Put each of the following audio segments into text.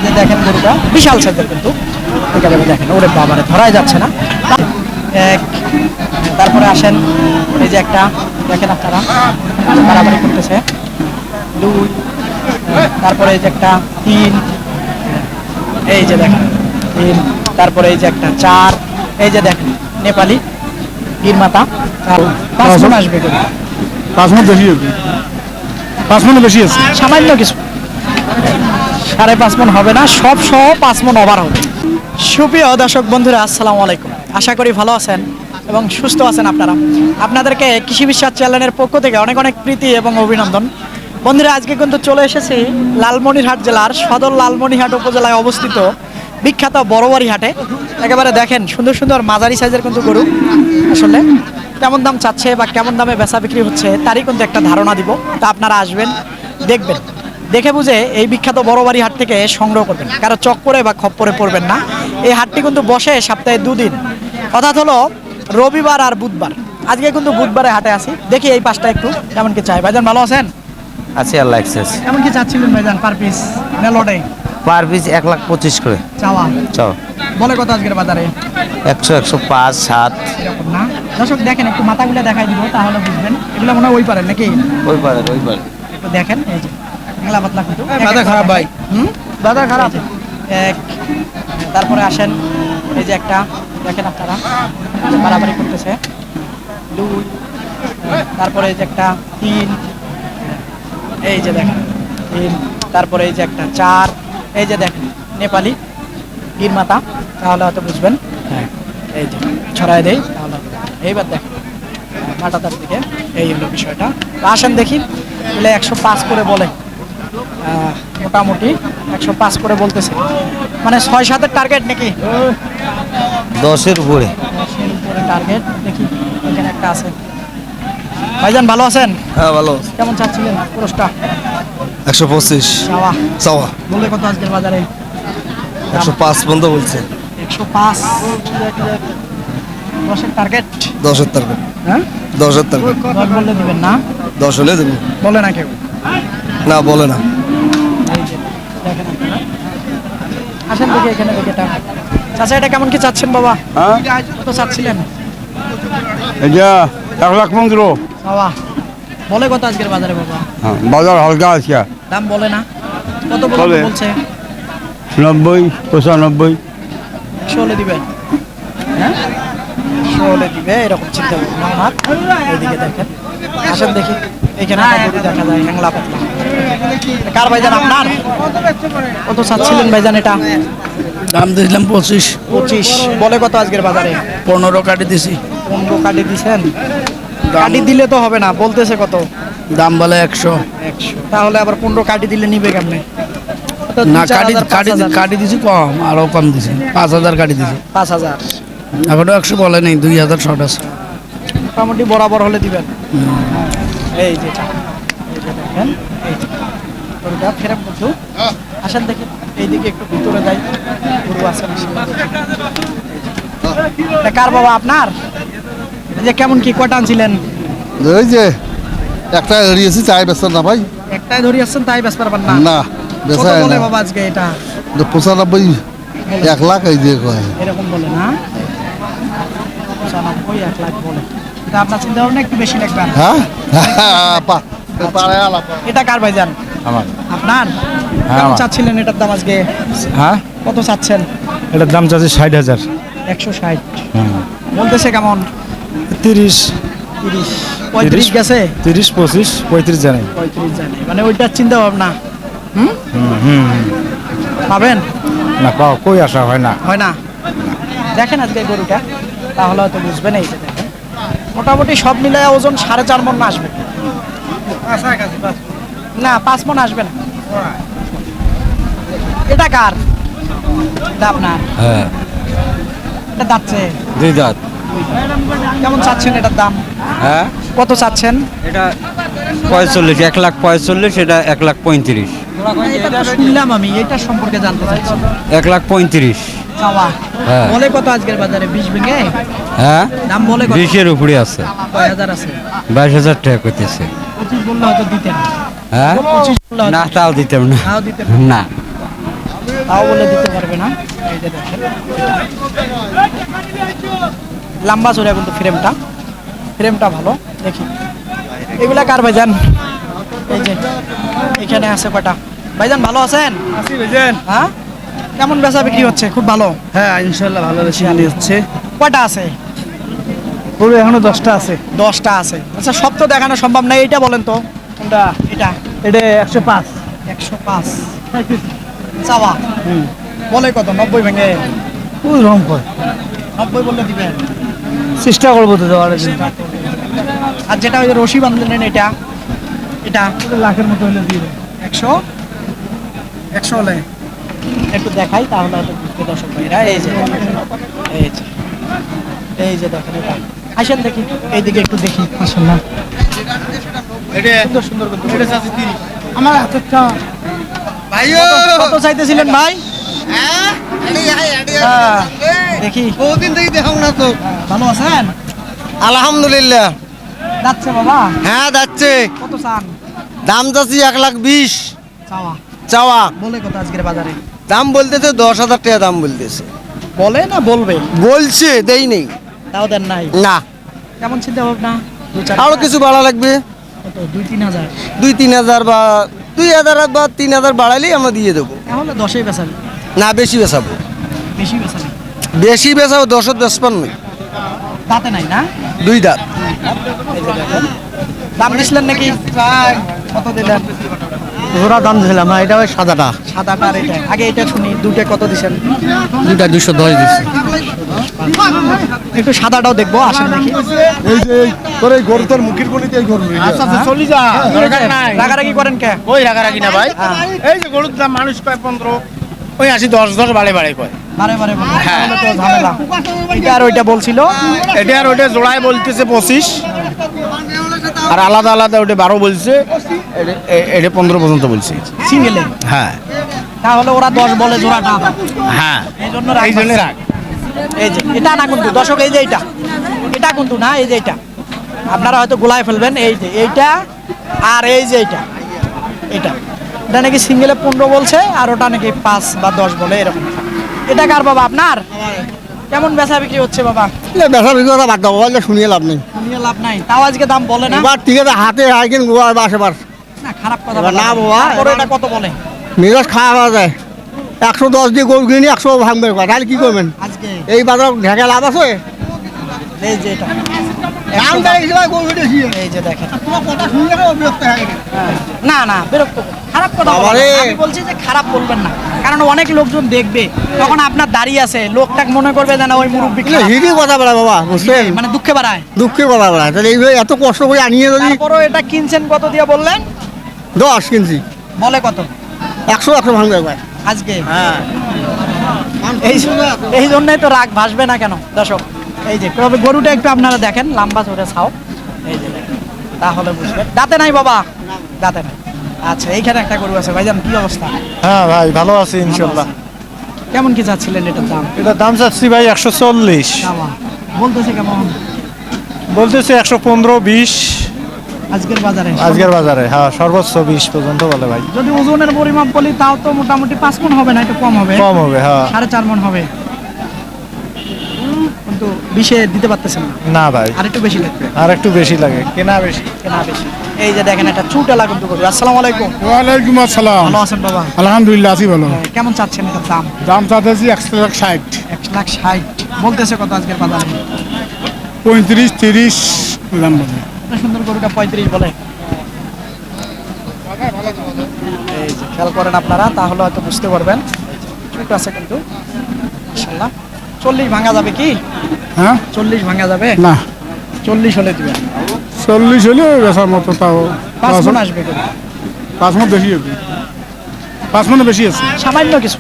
যে দেখেন গরুটা বিশাল সাইজের কিন্তু একেবারে দেখেন ওরে বাবারে ধরাই যাচ্ছে না। এক, তারপরে আসেন এই যে একটা দেখেন আপনারা বাড়াবাড়ি করতেছে, দুই, তারপরে এই যে একটা তিন, এই যে দেখেন তিন, তারপরে এই যে একটা চার, এই যে দেখেন নেপালি গির মাথা, আর 5 মণ আসবে গরু। 5 মণ বেশি হবে, 5 মণ বেশি আছে, সামান্য কিছু 5.5 মণ হবে না, সব সহ 5 মণ ওভার হবে। সুপ্রিয় দর্শক বন্ধুরা, আসসালামু আলাইকুম। আশা করি ভালো আছেন এবং সুস্থ আছেন আপনারা। আপনাদেরকে কৃষি বিশ্বাস চ্যানেলের পক্ষ থেকে অনেক অনেক প্রীতি এবং অভিনন্দন। বন্ধুরা, আজকে কিন্তু চলে এসেছি লালমনিরহাট জেলার সদর লালমনিরহাট উপজেলায় অবস্থিত বিখ্যাত বড়বাড়ি হাটে। একেবারে দেখেন সুন্দর সুন্দর মাঝারি সাইজের কিন্তু গরু, আসলে কেমন দাম চাচ্ছে বা কেমন দামে বেচা বিক্রি হচ্ছে তারই কিন্তু একটা ধারণা দিব। তা আপনারা আসবেন, দেখবেন, দেখে বুঝে এই বিখ্যাত বড়বাড়ি হাট থেকে সংগ্রহ করবেন, কারো চক্করে বা খপ্পরে পড়বেন না। এই হাটটি কিন্তু বসে সপ্তাহে 2 দিন, অর্থাৎ হলো রবিবার আর বুধবার। আজকে কিন্তু বুধবারে হাটে আসি, দেখি এই পাশটা একটু কেমন কি চাই। ভাইজান ভালো আছেন? আছি আল্লাহ এক্সেস। কেমন কি চাচ্ছিলেন ভাইজান পার পিস না লটে? পার পিস 1,25,000 করে চাওয়া চাও। বলে কত আজকের বাজারে? 100, 105, 7 এরকম না। দর্শক দেখেন একটু মাথাগুলো দেখাই দিব, তাহলে বুঝবেন। এগুলো মনে হয় ওই পারেন নাকি? ওই পারে ওই পারে। একটু দেখেন, এই যে মেলা পাতলা কিন্তু দাদা খারাপ ভাই। দাদা খারাপ। এক, তারপরে আসেন এই যে একটা দেখেন আপনারা বাড়াবাড়ি করতেছে, দুই, তারপরে এই যে একটা তিন, এই যে দেখেন তিন, তারপরে এই যে একটা চার, এই যে দেখেন নেপালি গির মাথা, তাহলে হয়তো বুঝবেন। হ্যাঁ, এই যে ছড়াই দেই তাহলে। এইবার দেখেন মাথাটার দিকে, এই হলো বিষয়টা। তো আসেন দেখি, এগুলো 105 করে বলে, মোটামুটি 105 করে বলতেছে, মানে 6-7-এর টার্গেট নাকি? 10-এর উপরে। 10-এর উপরে টার্গেট। দেখি এখানে একটা আছে। ভাইজান ভালো আছেন? হ্যাঁ ভালো। কেমন চাচ্ছিলেন পুরস্কার? 125 চাওয়া চাওয়া, বললে কত আজকের বাজারে? 105 বন্ধ বলছে। 105। 10-এর টার্গেট। 10-এর টার্গেট। হ্যাঁ, 10-এর টার্গেট। 10 বললে দিবেন না? 10 হলে দেবো। বলে না কেউ? না বলে না। এই যে দেখেন আপনারা। আসেন দেখি এখানে দেখে এটা। চাচা এটা কেমন কি চাচ্ছেন বাবা? হ্যাঁ কত চাচ্ছিলেন? এটা 1,15,000। বাবা বলে কত আজকের বাজারে বাবা? হ্যাঁ বাজার হালকা আছে। দাম বলে না? কত বলে। বলছে? 90, 95। 100 হলে দিবেন? হ্যাঁ, 100 হলে দিবে এরকম চিন্তা ভাবনা আমার। এইদিকে দেখেন, আসেন দেখি এখানে একটা গরু দেখা যায় হ্যাংলা পাতলা। কার ভাইজান আপনার? কত চাচ্ছিলেন ভাইজান এটা? দাম দিয়েছিলাম 25। 25 বলে কত আজকের বাজারে? 15 কাটি দিছি। 15 কাটি দিছেন? কাটি দিলে তো হবে না, বলতেছে কত? দাম বলে 100। 100 তাহলে আবার 15 কাটি দিলে নিবে কেমনে? না কাটি দিছি কম, আরো কম দিছি। 5,000 কাটি দিছি। 5,000 এখনো 100 বলে নেই, 2,000 শর্ট আছে। মোটামুটি বরাবর হলে দিবেন। এই যে এই যে দেখেন, এই যে গরুটা ফেরাম বন্ধু। আসেন দেখি এইদিকে একটু ভিতরে যাই, গরু আছে বেশি। এটা কার বাবা আপনার? এই যে কেমন কি কটা আনছিলেন? ওই যে একটা এড়িয়েছি, চাই বেচার না ভাই। একটাই ধরে আসছেন, তাই বেশ পারবেন না? না কত বেচা বলে না। বাবা আজকে এটা? 95, 1 লাখ এই দিয়ে কয়। এরকম বলে না? 95, 1 লাখ বলে। তা আপনার চিন্তা ভাবনা একটু বেশি লাগবেন। হ্যাঁ পাড়ায় আলাপ। এটা কার ভাইজান? আমার। আপনার? হ্যাঁ, কেমন আমার। চাচ্ছিলেন এটার দাম আজকে? হ্যাঁ কত চাচ্ছেন? এটার দাম চাচ্ছি 60,000। 160 বলতেছে কেমন? 30, 30, 35 গেছে? 30, 25, 35 জানাই। 35 জানে, মানে ওইটার চিন্তা ভাবনা। পাবেন? না কই আসা হয় না। হয় না? দেখেন আজকে গরুটা, তাহলে হয়তো বুঝবেন। এই যে দেখেন মোটামুটি সব মিলায় ওজন 4.5 মণ আসবে না, 5 মণ আসবে না। এটা কার? এটা আপনার? হ্যাঁ, এটা দাচ্ছে 2 দাঁত। কেমন চাচ্ছেন এটার দাম? হ্যাঁ, কত চাচ্ছেন? এটা 45, 1,45,000, এটা 1,35,000। এটা তো শুনলাম আমি, এটা সম্পর্কে জানতে চাইছি। 1,35,000। চাওয়া হ্যাঁ। বলে কত আজকের বাজারে? 20 ভেঙে হ্যাঁ, দাম বলে কত? 20-এর উপরে আছে। কয় হাজার আছে? 22,000 টাকা করতেছে। 25 বললে হয়তো দিতেন। হ্যাঁ, 25 বললে হয়তো না তাও দিতাম না। তাও দিতেন না। তাও বলে দিতে পারবে না। এই যে দেখেন লম্বা চড়া কিন্তু ফ্রেমটা ভালো। দেখি এগুলা কার ভাইজান? এই যে এখানে আছে কয়টা ভাইজান, ভালো আছেন? আসি ভাইজান। হ্যাঁ, কেমন বেচা বিক্রি হচ্ছে? খুব ভালো। হ্যাঁ ইনশাল্লাহ ভালো বেশি হচ্ছে। কয়টা আছে? গরু এখনো 10টা আছে। 10টা আছে। আচ্ছা, সব তো দেখানো সম্ভব নাই, এইটা বলেন তো কোনটা? এটা এটা 105। 105 চাওয়া। বলে কত? 90 ভেঙে? ওই রকম কয় 90 বললে দিবেন? চেষ্টা করবো তো দেওয়ার জন্য। আর যেটা ওই যে রশি বাঁধলেন এটা, এটা লাখের মতো হলে দিয়ে দেবো। 100 হলে একটু দেখাই তাহলে হয়তো বুঝবে দর্শক ভাইরা। এই যে এই যে দেখেন এটা। আসেন দেখি এইদিকে একটু দেখি। মাশাআল্লাহ সুন্দর সুন্দর কিন্তু। আমার হাতেরটা কত চাইতেছিলেন ভাই? হ্যাঁ, দেখি। বহুদিন থেকে দেখাও না তো। ভালো আছেন? আলহামদুলিল্লাহ। যাচ্ছে বাবা? হ্যাঁ যাচ্ছে। কত চান? দাম যাচ্ছি 1,20,000 চাওয়া। চাওয়া। বলে কত আজকের বাজারে? দাম বলতেছে 10,000 টাকা দাম বলতেছে। বলে না বলবে? বলছে দেই নেই। তাও দেন নাই? না, কেমন চিন্তা ভাবনা? আরো কিছু বাড়া লাগবে। কত? 2-3 হাজার? 2-3 হাজার বা 2,000 বা 3,000 বাড়াইলেই আমরা দিয়ে দেবো। তাহলে 10-এই বেচাবি? না, বেশি বেচাবো। বেশি বেচাবি? বেশি বেচাবো 10,55। দাঁতে নাই না? 2 দাঁত। এই যে দেখেন। দাম দিছিলেন নাকি? কত দিলেন? ঘোড়া দাম দিলাম না, এটা ওই সাদাটা। সাদাটা আর এটা? আগে এটা শুনি, দুটো কত দিছেন? 210 দিচ্ছে। একটু সাদাটাও দেখবো, আসেন দেখি। এই যে তোর এই গরু তোর মুখের গলিতে এই গরু আচ্ছা চলি যা, দরকার নাই। রাগারাগি করেন কে? ওই রাগারাগি না ভাই। এই যে গরুর দাম মানুষ কয় 15, ওই 80 10 বাড়ে কয়। বারে বারে বলে তাহলে তো ঝামেলা। এটা আর ওইটা বলছিল। এটা আর ওইটা জোড়ায় বলতেছে 25, আর আলাদা আলাদা ওটা 12 বলছে, এটা 15 পর্যন্ত বলছে সিঙ্গেলে। হ্যাঁ তাহলে ওরা 10 বলে জোড়াটা। হ্যাঁ, এই জন্য এই জন্য রাখ। এই যে এটা না কিন্তু দর্শক, এই যে এটা কিন্তু না, এই যে এটা আপনারা হয়তো গোলায় ফেলবেন। এই যে এইটা আর এই যে এটা এটা নাকি সিঙ্গেলে 15 বলছে, আর ওটা নাকি 5 বা 10 বলে এরকম। এটা কার বাবা? আপনার? কেমন বেচা বিক্রি হচ্ছে বাবা? বেচা বিক্রি কথা বাদ দাও, শুনিয়ে লাভ নেই। শুনিয়ে লাভ নাই, তাও আজকে দাম বলে না। এবার ঠিক আছে, হাতে আইকেন আশেপাশ না, খারাপ কথা এবার বলে না বাবা, তারপরে এটা কত বলে মেজাজ খাওয়া যায়। 110 দিয়ে গরু কিনে 100 ভাঙবে, তাহলে কি করবেন? আজকে? এই বাজার ঢেকে লাভ আছে? এই যে এটা দাম বেড়ে গেছে, গরু কিনেছি। এই যে দেখেন। তোমার কথা শুনলে বিরক্ত হয়ে গেছে। না না, বিরক্ত খারাপ কথা বলবেন বাবারে। না। আমি বলছি যে খারাপ বলবেন না, কারণ অনেক লোকজন দেখবে, তখন আপনার দাঁড়িয়ে আছে, লোকটাকে মনে করবে যেন ওই মুরব্বী খারাপ। হিদি কথা বলা বাবা, বুঝছেন? মানে দুঃখে বাড়ায়। দুঃখের কথা বলা, তাহলে এইভাবে এত কষ্ট করে আনিয়ে যদি তারপরও এটা কিনছেন কত দিয়ে বললেন? 10 কিনছি, বলে কত 100 ভাঙবে একবার। আজকে? হ্যাঁ, এই জন্যই তো রাগ ভাসবে না কেন দর্শক। এই যে তবে গরুটা একটু আপনারা দেখেন, লম্বা চড়ে ছাও। এই যে দেখেন, তাহলে বুঝবেন। দাঁতে নাই বাবা? দাঁতে নাই। আচ্ছা, এইখানে একটা গরু আছে ভাইজান, কি অবস্থা? হ্যাঁ ভাই, ভালো আছি ইনশাল্লাহ। কেমন কি চাচ্ছিলেন এটার দাম? এটার দাম চাচ্ছি ভাই 140, দামা বলতেছে কেমন বলতেছে 115-20 আজকের বাজারে? আজকের বাজারে। হ্যাঁ, সর্বোচ্চ 20 পর্যন্ত বলে ভাই। যদি ওজনের পরিমাপ বলি তাও তো মোটামুটি 5 মণ হবে না, একটু কম হবে। কম হবে, হ্যাঁ। 4.5 মণ হবে, কিন্তু 20-এ দিতে পারতেছেন না। না ভাই, আর একটু বেশি লাগবে। আর একটু বেশি লাগে, কেনা বেশি। কেনা বেশি। এই যে দেখেন, একটা চুটালা কিন্তু গরু। আসসালামু আলাইকুম। ওয়ালাইকুম আসসালাম। ভালো আছেন বাবা? আলহামদুলিল্লাহ আছি ভালো। কেমন চাচ্ছেন এটার দাম? দাম চাচ্ছি 160, 1,60,000 বলতেছে কত আজকের বাজারে? 35-30 দাম বলে। এত সুন্দর গরুটা 35 বলে। এই যে খেয়াল করেন আপনারা, তাহলে হয়তো বুঝতে পারবেন। চুট আছে কিন্তু মাশাআল্লাহ। 40 ভাঙা যাবে কি? হ্যাঁ 40 ভাঙা যাবে? না, 40 হলে দিবেন। 40 হলে বেচার মতো, তাও 5 মণ আসবে গরু। 5 মণ বেশি হবে, 5 মণ বেশি আছে। সামান্য কিছু,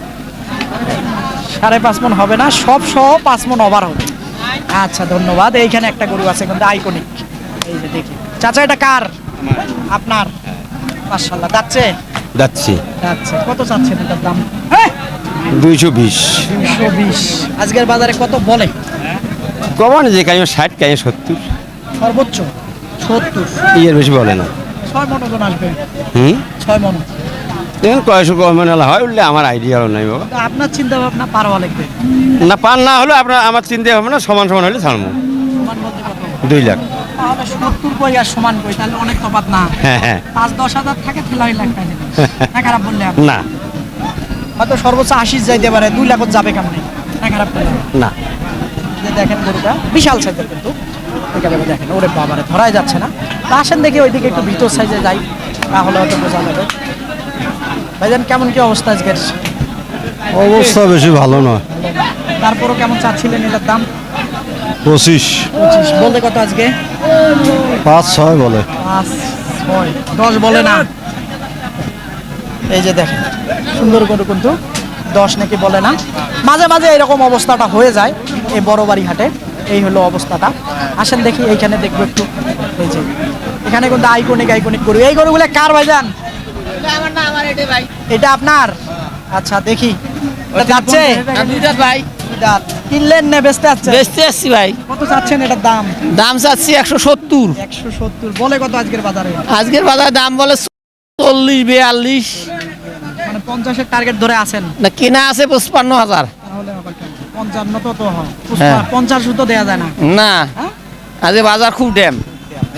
5.5 মণ হবে না, সব সহ 5 মণ ওভার হবে। আচ্ছা, ধন্যবাদ। এইখানে একটা গরু আছে কিন্তু আইকনিক। এই যে দেখি। চাচা, এটা কার? আপনার? মাশাআল্লাহ। যাচ্ছে? যাচ্ছি যাচ্ছে। কত চাচ্ছেন এটার দাম? 220। 220 আজকের বাজারে কত বলে? কমান যে কাজ 60, কাজ 70, সর্বোচ্চ 70। এর বেশি বলে না। 6 মণ ওজন আসবে। 6 6 মণ। দেখুন কয়শো কমে হয় উঠলে আমার আইডিয়াও নাই বাবা। তো আপনার চিন্তা ভাবনা পারওয়া লাগবে। না পান না হলে আপনার আমার চিন্তা হবে না, সমান সমান হলে ছাড়বো। সমান বলতে কত? 2 লাখ। তাহলে 70 কই আর সমান কই, তাহলে অনেক তফাৎ না। হ্যাঁ হ্যাঁ 5-10 হাজার থাকে ফেলাই লাখ টাকা দেবেন। না খারাপ বললে আপনি? না হয়তো সর্বোচ্চ 80 যাইতে পারে, 2 লাখ যাবে কেমনে? না খারাপ বললে? না যে দেখেন গরুটা বিশাল সাইজের কিন্তু একেবারে দেখেন, ওরে বাবারে ধরাই যাচ্ছে না। তা আসেন দেখি ওইদিকে একটু ভিতর সাইজে যাই, তাহলে হয়তো বোঝা যাবে। ভাইজান কেমন কি অবস্থা আজকের? অবস্থা বেশি ভালো নয়। তারপরও কেমন চাচ্ছিলেন এটার দাম? 25, 25 বলতে কত আজকে? 5-6 বলে। 5, 6, 10 বলে না। এই যে দেখেন সুন্দর গরু কিন্তু 10 নাকি বলে না। মাঝে মাঝে এরকম অবস্থাটা হয়ে যায় এই বড় বাড়ি হাটে। এই হলো অবস্থাটা। আসেন দেখি এইখানে দেখবো একটু। এই যে এখানে কিন্তু আইকনিক গরু। এই গরুগুলো কার ভাইজান? এটা আপনার? আচ্ছা দেখি এটা যাচ্ছে ভাই দাঁত কিনলেন না বেচতে যাচ্ছে? বেচতে আসছি ভাই, কত চাচ্ছেন এটার দাম? দাম চাচ্ছি 170। 170 বলে কত আজকের বাজারে? আজকের বাজার দাম বলে 40-42, মানে 50-এর টার্গেট ধরে আছেন? না কেনা আছে 55,000। তাহলে আবার কেন? 55 তো হয়। হ্যাঁ। 50 তো দেয়া যায় না। না হ্যাঁ? আজকে বাজার খুব ড্যাম।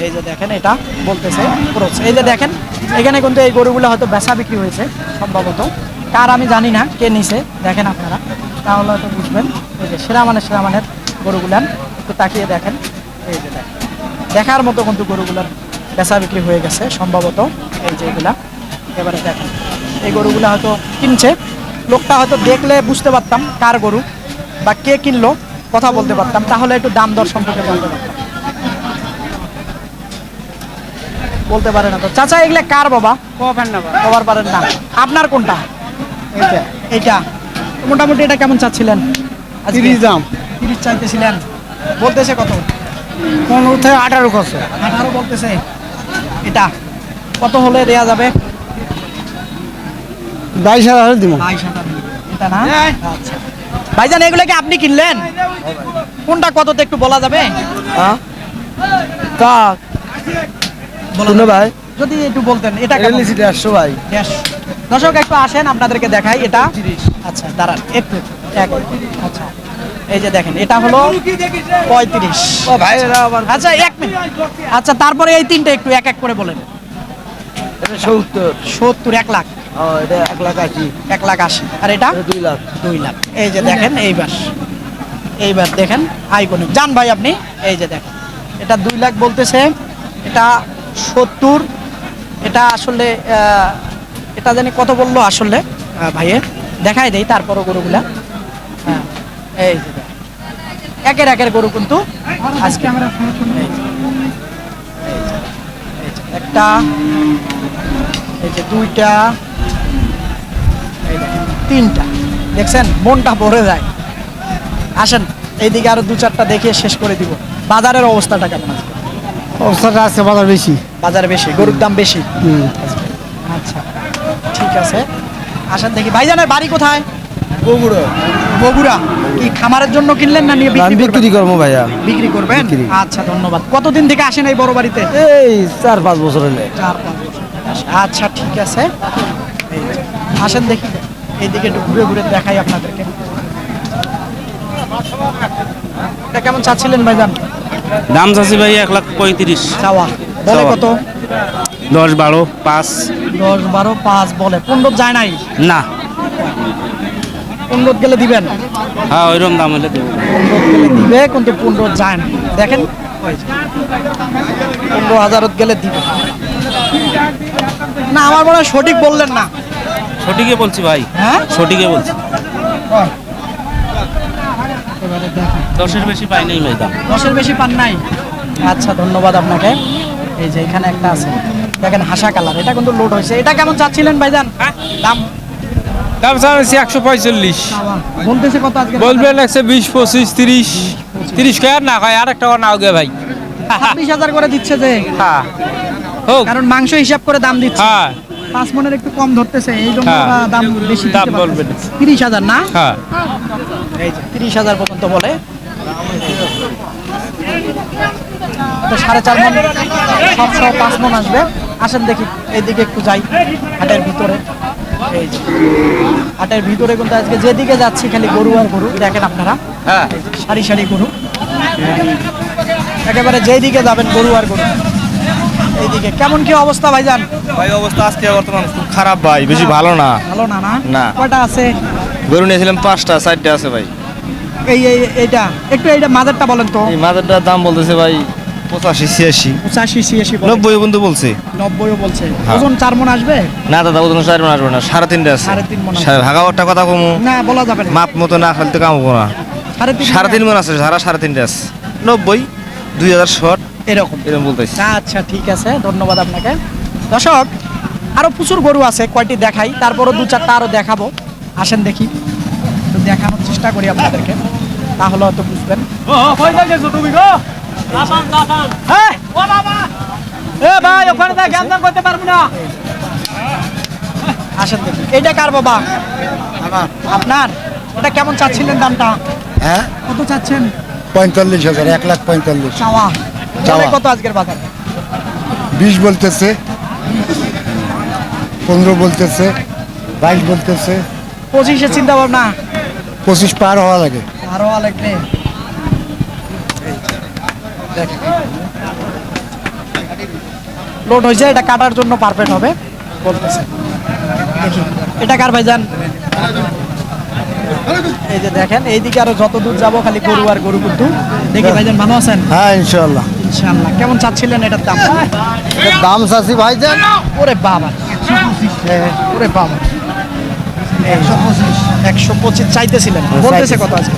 এই যে দেখেন এটা বলতেছে ক্রস। এই যে দেখেন এখানে কিন্তু এই গরুগুলো হয়তো বেচা বিক্রি হয়েছে সম্ভবত, কার আমি জানি না, কে নিছে দেখেন আপনারা, তাহলে হয়তো বুঝবেন। এই যে সেরা মানের গরুগুলান একটু তাকিয়ে দেখেন। এই যে দেখেন দেখার মতো কিন্তু গরুগুলার বেচা বিক্রি হয়ে গেছে সম্ভবত। এই যে এগুলা এবারে দেখেন এই গরুগুলা হয়তো কিনছে লোকটা, হয়তো দেখলে বুঝতে পারতাম কার গরু বা কে কিনলো, কথা বলতে পারতাম, তাহলে একটু দাম দর সম্পর্কে জানতে পারতাম। বলতে পারে না তো চাচা, এগুলা কার বাবা? কভার পারেন না। আপনার কোনটা? এইটা। এইটা মোটামুটি এটা কেমন চাচ্ছিলেন? 30 দাম। 30 চাইতেছিলেন, বলতেছে কত? 15 থেকে 18 কত? 18 বলতেছে। এটা কত হলে দেয়া যাবে? 22,000 দিব। 22,000 এটা না? আচ্ছা ভাইজান এগুলো কি আপনি কিনলেন? কোনটা কততে একটু বলা যাবে? হ্যাঁ তা বলা শুনো যাবে? ভাই, যদি একটু বলতেন এটা কেমন? 150 ভাই। Yes. দর্শক একটু আসেন আপনাদেরকে দেখাই এটা। আচ্ছা দাঁড়ান একটু আচ্ছা এই যে দেখেন এটা হলো 35। ও ভাই এরা আবার আচ্ছা 1 মিনিট। আচ্ছা তারপরে এই তিনটে একটু এক এক করে বলেন। এটা 70। 70 1 লাখ। ও এটা 1,80,000। 1,80,000 আর এটা 2 লাখ। 2 লাখ। এই যে দেখেন এইবার দেখেন আইকনিক জান ভাই আপনি। এই যে দেখেন এটা 2 লাখ বলতেছে, এটা 70। এটা আসলে এটা জানি কত বললো আসলে ভাইয়ে, দেখাই দেই তারপরও গরুগুলা। হ্যাঁ এই যে দেখেন। একের গরু কিন্তু আজকে আমরা একটা, এই যে দুইটা, এই দেখেন তিনটা, দেখছেন মনটা ভরে যায়। আসেন এইদিকে আরো 2-4টা দেখিয়ে শেষ করে দিব। বাজারের অবস্থাটা কেমন আছে? অবস্থাটা আছে বাজার বেশি। বাজারে বেশি, গরুর দাম বেশি। আচ্ছা ঠিক আছে, আসেন দেখি। ভাইজানের বাড়ি কোথায়? বগুড়া। কি খামারের জন্য কিনলেন না নিয়ে বিক্রি করবেন? করবো ভাইয়া। বিক্রি করবেন? আচ্ছা ধন্যবাদ। কতদিন থেকে আসেন এই বড় বাড়িতে? এই 4-5 বছর হলে। 4-5 বছর থেকে আসেন। আচ্ছা ঠিক আছে, এই যে, আসেন দেখি এইদিকে একটু ঘুরে দেখাই আপনাদেরকে। এটা কেমন চাচ্ছিলেন ভাইজান? দাম চাচ্ছি ভাই 1,35,000। চাওয়া বলে কত? 10, 12, 5। 10, 12, 5 বলে। 15 যায় নাই? না 15 গেলে দিবেন? হ্যাঁ ওইরকম দাম হলে দেবো। 15 গেলে দিবে, কিন্তু 15 যায় না। দেখেন 15,000 গেলে দিবে না। আমার মনে হয় সঠিক বললেন না। সঠিকই বলছি ভাই, হ্যাঁ সঠিকই বলছি। এবারে দেখেন 10-এর বেশি পাই নাই ভাই দাম। 10-এর বেশি পান নাই? আচ্ছা ধন্যবাদ আপনাকে। এই যে এখানে একটা আছে দেখেন হাসা কালার, এটা কিন্তু লোড হয়েছে। এটা কেমন চাচ্ছিলেন ভাইজান দাম? দাম চাচ্ছি 145। বলতেছে কত আজকে? বলবেন 120, 25, 30 কয়ার না হয় আর একটা না হবে ভাই। 26,000 করে দিচ্ছে যে, হ্যাঁ হোক। কারণ মাংস হিসাব করে দাম দিচ্ছে। হ্যাঁ 5 মনের একটু কম ধরতেছে, এই জন্য হ্যাঁ। ওরা দাম বেশি দিতে দাম বলবে পারতেছে। 30,000 না? হ্যাঁ এই যে 30,000 পর্যন্ত বলে। তো 4.5 মন সব 5 মন আসবে। আসেন দেখি এইদিকে একটু যাই হাটের ভিতরে। এই যে হাটের ভিতরে কিন্তু আজকে যেদিকে যাচ্ছি খালি গরু আর গরু, দেখেন আপনারা হ্যাঁ এই যে সারি সারি গরু, একেবারে যেদিকে যাবেন গরু আর গরু। এইদিকে কেমন কি অবস্থা ভাইজান? ভাই অবস্থা আজকে বর্তমান খুব খারাপ ভাই, বেশি ভালো না। ভালো না না? না। কয়টা আছে? গরু নিয়েছিলাম 5টা, 4টা আছে ভাই। এইটা একটু এইটা মাদারটা বলেন তো। এই মাদারটার দাম বলতেছে ভাই 85, 86, 85 86 90 পর্যন্ত বলছে। 90ও বলছে। হ্যাঁ। ওজন 4 মণ আসবে? না দাদা ওজন 4 মণ আসবে না, 3.5 আছে। 3.5 মণ আছে। ভাগাওয়ারটা কথা কমু, না বলা যাবে না। মাপ মতো না ফেলতে কামবো না। 3.5 মণ আছে, সারা 3.5 আছে। 90, 2000 শর্ট এরকম এরকম বলতেছি। আচ্ছা ঠিক আছে, ধন্যবাদ আপনাকে। দর্শক আরো প্রচুর গরু আছে, কয়টি দেখাই, তারপরও 2-4টা আরো দেখাবো। আসেন দেখি, একটু দেখানোর চেষ্টা করি আপনাদেরকে, তাহলে হয়তো বুঝবেন। হ্যাঁ? এ ভাই ওখানে যা জ্ঞান দান করতে পারবো না। আসেন দেখি, এইটা কার বাবা? আপনার? এটা কেমন চাচ্ছিলেন দামটা? হ্যাঁ কত চাচ্ছেন? 45,000, 1,45,000। চাওয়া চাওয়া। কত আজকের বাজার? 20 বলতেছে, 15 বলতেছে, 22 বলতেছে, 25-এর চিন্তা ভাবনা? 25 পার হওয়া লাগে। আরো লাগবে। লোড হয়েছে, এটা কাটার জন্য পারফেক্ট হবে বলতেছে। দেখি এটা কার ভাইজান? এই যে দেখেন এইদিকে আরো যত দূর যাবো খালি গরু আর গরু কিন্তু। দেখি ভাইজান ভালো আছেন? হ্যাঁ ইনশাল্লাহ। ইনশাআল্লাহ। কেমন চাচ্ছিলেন এটার দাম? দাম চাচ্ছি ভাইজান ওরে বাবা, ওরে বাবা, 125 চাইতেছিলেন, বলতেছে কত আজকে?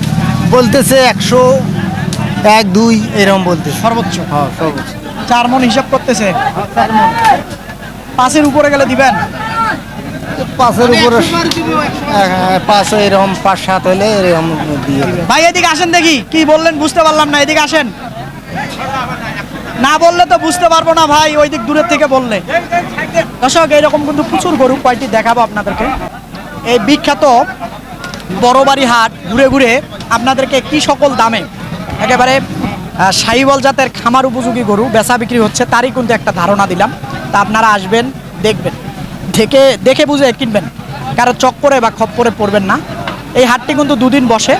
বলতেছে 101, 2 এরকম বলতেছে। সর্বোচ্চ হ্যাঁ সর্বোচ্চ 4 মণ হিসাব করতেছে। 5-এর উপরে গেলে দিবেন? 5-এর উপরে 5 এরকম 5-7 হলে এরকম দিয়ে দেবে। ভাই এদিকে আসেন দেখি, কি বললেন বুঝতে পারলাম না, এদিকে আসেন। না বললে তো বুঝতে পারবো না ভাই, ওই দিক দূরের থেকে বললে। দর্শক এইরকম কিন্তু প্রচুর গরু, কয়টি দেখাবো আপনাদেরকে। এই বিখ্যাত বড়বাড়ি হাট ঘুরে ঘুরে আপনাদেরকে কি সকল দামে একেবারে শাহিওয়াল জাতের খামার উপযোগী গরু বেচা বিক্রি হচ্ছে তারই কিন্তু একটা ধারণা দিলাম। তা আপনারা আসবেন, দেখবেন, দেখে বুঝে কিনবেন, কারো চক্করে বা খপ্পরে পড়বেন না। এই হাটটি কিন্তু 2 দিন বসে,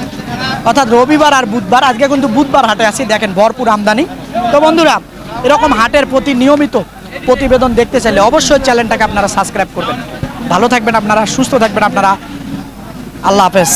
অর্থাৎ রবিবার আর বুধবার। আজকে কিন্তু বুধবার হাটে আছি, দেখেন ভরপুর আমদানি। তো বন্ধুরা এরকম হাটের প্রতি নিয়মিত প্রতিবেদন দেখতে চাইলে অবশ্যই চ্যানেলটাকে আপনারা সাবস্ক্রাইব করবেন। ভালো থাকবেন আপনারা, সুস্থ থাকবেন আপনারা। আল্লাহ হাফেজ।